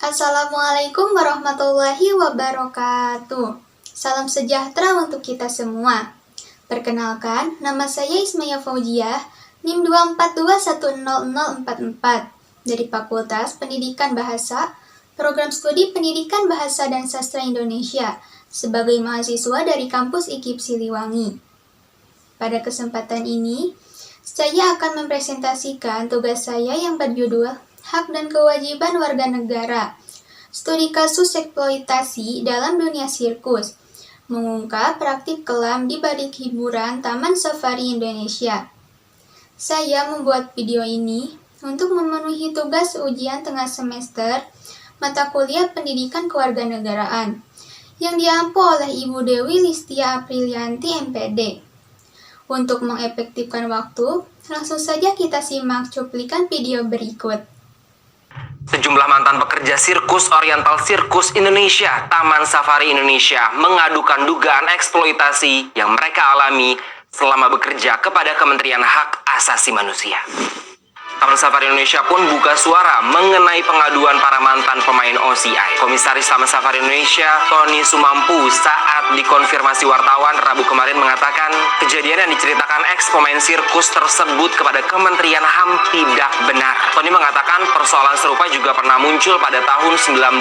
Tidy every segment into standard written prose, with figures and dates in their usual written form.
Assalamualaikum warahmatullahi wabarakatuh. Salam sejahtera untuk kita semua. Perkenalkan, nama saya Ismaya Fauziah, NIM 242100044 dari Fakultas Pendidikan Bahasa, Program Studi Pendidikan Bahasa dan Sastra Indonesia sebagai mahasiswa dari kampus IKIP Siliwangi. Pada kesempatan ini, saya akan mempresentasikan tugas saya yang berjudul Hak dan Kewajiban Warga Negara, Studi Kasus Eksploitasi dalam Dunia Sirkus, mengungkap praktik kelam di balik hiburan Taman Safari Indonesia. Saya membuat video ini untuk memenuhi tugas ujian tengah semester mata kuliah Pendidikan Kewarganegaraan yang diampu oleh Ibu Dewi Listia Aprilianti MPD. Untuk mengefektifkan waktu, langsung saja kita simak cuplikan video berikut. Sejumlah mantan pekerja sirkus Oriental Sirkus Indonesia, Taman Safari Indonesia mengadukan dugaan eksploitasi yang mereka alami selama bekerja kepada Kementerian Hak Asasi Manusia. Taman Safari Indonesia pun buka suara mengenai pengaduan para mantan pemain OCI. Komisaris Taman Safari Indonesia, Tony Sumampu, saat dikonfirmasi wartawan Rabu kemarin mengatakan kejadian yang diceritakan ex-pemain sirkus tersebut kepada Kementerian HAM tidak benar. Tony mengatakan persoalan serupa juga pernah muncul pada tahun 1997.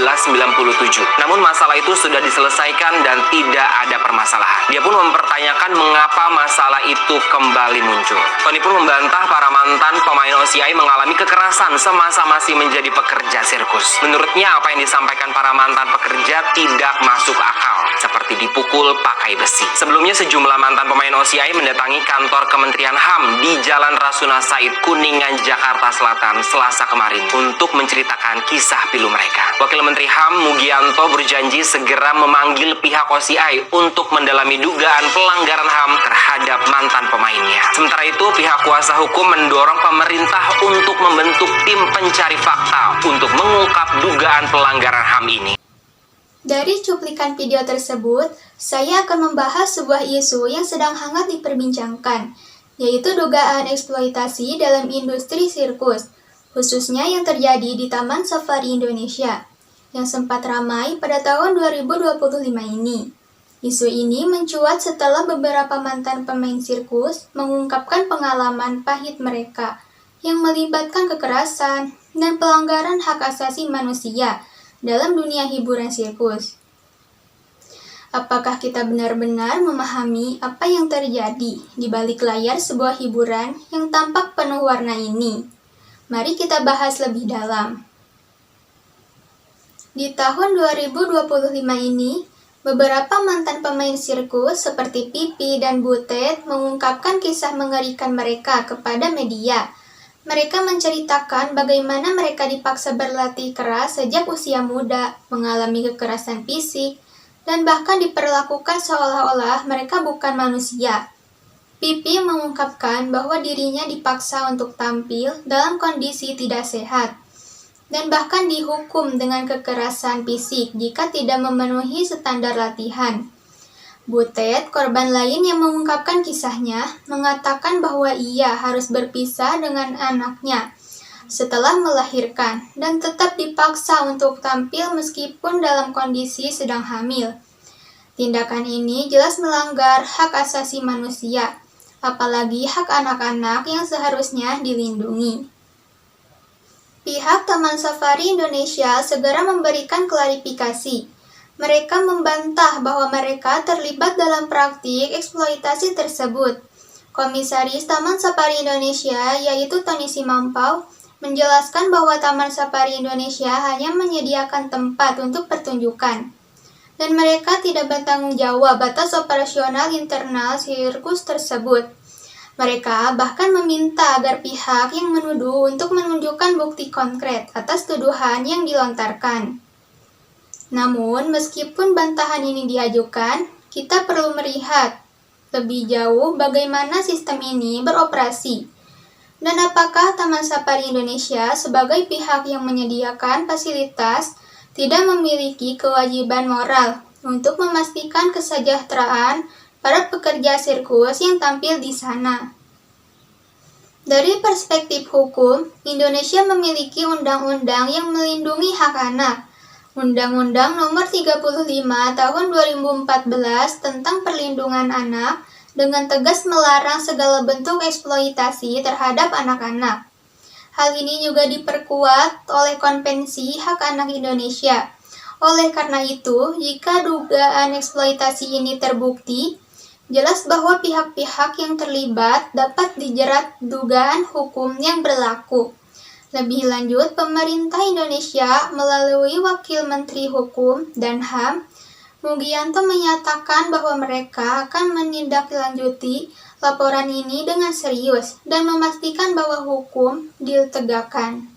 Namun masalah itu sudah diselesaikan dan tidak ada permasalahan. Dia pun mempertanyakan mengapa masalah itu kembali muncul. Tony pun membantah para mantan pemain OCI mengalami kekerasan semasa masih menjadi pekerja sirkus. Menurutnya apa yang disampaikan para mantan pekerja tidak masuk akal, seperti dipukul pakai besi. Sebelumnya sejumlah mantan pemain OCI mendatangi kantor Kementerian HAM di Jalan Rasuna Said, Kuningan, Jakarta Selatan, Selasa kemarin untuk menceritakan kisah pilu mereka. Wakil Menteri HAM Mugianto berjanji segera memanggil pihak OCI untuk mendalami dugaan pelanggaran HAM terhadap mantan pemainnya. Sementara itu, pihak kuasa hukum mendorong pemerintah untuk membentuk tim pencari fakta untuk mengungkap dugaan pelanggaran HAM ini. Dari cuplikan video tersebut, saya akan membahas sebuah isu yang sedang hangat diperbincangkan, yaitu dugaan eksploitasi dalam industri sirkus, khususnya yang terjadi di Taman Safari Indonesia, yang sempat ramai pada tahun 2025 ini. Isu ini mencuat setelah beberapa mantan pemain sirkus mengungkapkan pengalaman pahit mereka yang melibatkan kekerasan dan pelanggaran hak asasi manusia dalam dunia hiburan sirkus. Apakah kita benar-benar memahami apa yang terjadi di balik layar sebuah hiburan yang tampak penuh warna ini? Mari kita bahas lebih dalam. Di tahun 2025 ini, beberapa mantan pemain sirkus seperti Pipi dan Butet mengungkapkan kisah mengerikan mereka kepada media. Mereka menceritakan bagaimana mereka dipaksa berlatih keras sejak usia muda, mengalami kekerasan fisik, dan bahkan diperlakukan seolah-olah mereka bukan manusia. Pipi mengungkapkan bahwa dirinya dipaksa untuk tampil dalam kondisi tidak sehat, dan bahkan dihukum dengan kekerasan fisik jika tidak memenuhi standar latihan. Butet, korban lain yang mengungkapkan kisahnya, mengatakan bahwa ia harus berpisah dengan anaknya setelah melahirkan dan tetap dipaksa untuk tampil meskipun dalam kondisi sedang hamil. Tindakan ini jelas melanggar hak asasi manusia, apalagi hak anak-anak yang seharusnya dilindungi. Pihak Taman Safari Indonesia segera memberikan klarifikasi. Mereka membantah bahwa mereka terlibat dalam praktik eksploitasi tersebut. Komisaris Taman Safari Indonesia, yaitu Tony Simampau, menjelaskan bahwa Taman Safari Indonesia hanya menyediakan tempat untuk pertunjukan, dan mereka tidak bertanggung jawab atas operasional internal sirkus tersebut. Mereka bahkan meminta agar pihak yang menuduh untuk menunjukkan bukti konkret atas tuduhan yang dilontarkan. Namun, meskipun bantahan ini diajukan, kita perlu melihat lebih jauh bagaimana sistem ini beroperasi, dan apakah Taman Safari Indonesia sebagai pihak yang menyediakan fasilitas tidak memiliki kewajiban moral untuk memastikan kesejahteraan para pekerja sirkus yang tampil di sana. Dari perspektif hukum, Indonesia memiliki undang-undang yang melindungi hak anak, Undang-Undang Nomor 35 Tahun 2014 tentang Perlindungan Anak dengan tegas melarang segala bentuk eksploitasi terhadap anak-anak. Hal ini juga diperkuat oleh Konvensi Hak Anak Indonesia. Oleh karena itu, jika dugaan eksploitasi ini terbukti, jelas bahwa pihak-pihak yang terlibat dapat dijerat dugaan hukum yang berlaku. Lebih lanjut, pemerintah Indonesia melalui Wakil Menteri Hukum dan HAM, Mugianto menyatakan bahwa mereka akan menindaklanjuti laporan ini dengan serius dan memastikan bahwa hukum ditegakkan.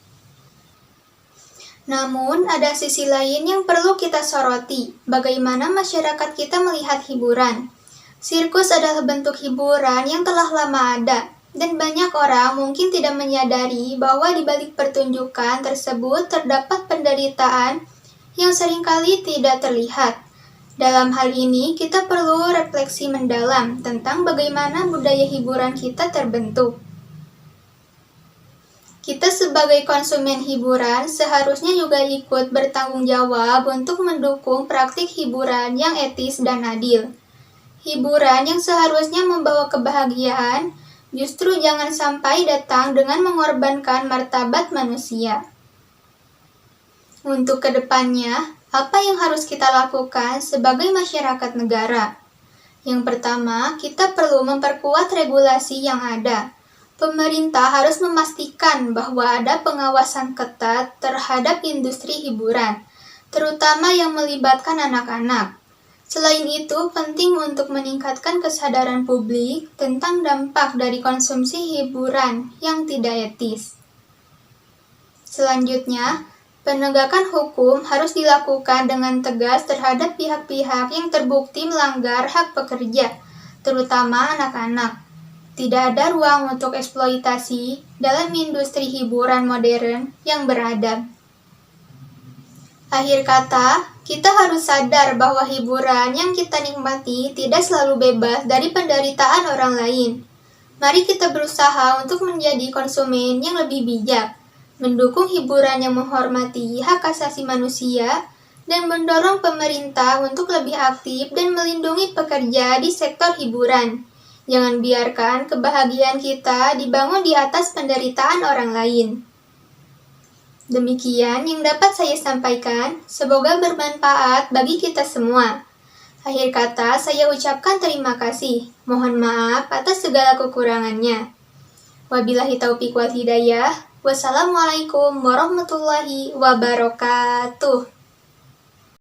Namun, ada sisi lain yang perlu kita soroti, bagaimana masyarakat kita melihat hiburan. Sirkus adalah bentuk hiburan yang telah lama ada, dan banyak orang mungkin tidak menyadari bahwa di balik pertunjukan tersebut terdapat penderitaan yang seringkali tidak terlihat. Dalam hal ini, kita perlu refleksi mendalam tentang bagaimana budaya hiburan kita terbentuk. Kita sebagai konsumen hiburan seharusnya juga ikut bertanggung jawab untuk mendukung praktik hiburan yang etis dan adil. Hiburan yang seharusnya membawa kebahagiaan justru jangan sampai datang dengan mengorbankan martabat manusia. Untuk kedepannya, apa yang harus kita lakukan sebagai masyarakat negara? Yang pertama, kita perlu memperkuat regulasi yang ada. Pemerintah harus memastikan bahwa ada pengawasan ketat terhadap industri hiburan, terutama yang melibatkan anak-anak. Selain itu, penting untuk meningkatkan kesadaran publik tentang dampak dari konsumsi hiburan yang tidak etis. Selanjutnya, penegakan hukum harus dilakukan dengan tegas terhadap pihak-pihak yang terbukti melanggar hak pekerja, terutama anak-anak. Tidak ada ruang untuk eksploitasi dalam industri hiburan modern yang beradab. Akhir kata, kita harus sadar bahwa hiburan yang kita nikmati tidak selalu bebas dari penderitaan orang lain. Mari kita berusaha untuk menjadi konsumen yang lebih bijak, mendukung hiburan yang menghormati hak asasi manusia, dan mendorong pemerintah untuk lebih aktif dan melindungi pekerja di sektor hiburan. Jangan biarkan kebahagiaan kita dibangun di atas penderitaan orang lain. Demikian yang dapat saya sampaikan, semoga bermanfaat bagi kita semua. Akhir kata, saya ucapkan terima kasih. Mohon maaf atas segala kekurangannya. Wabillahi taufiq wal hidayah. Wassalamualaikum warahmatullahi wabarakatuh.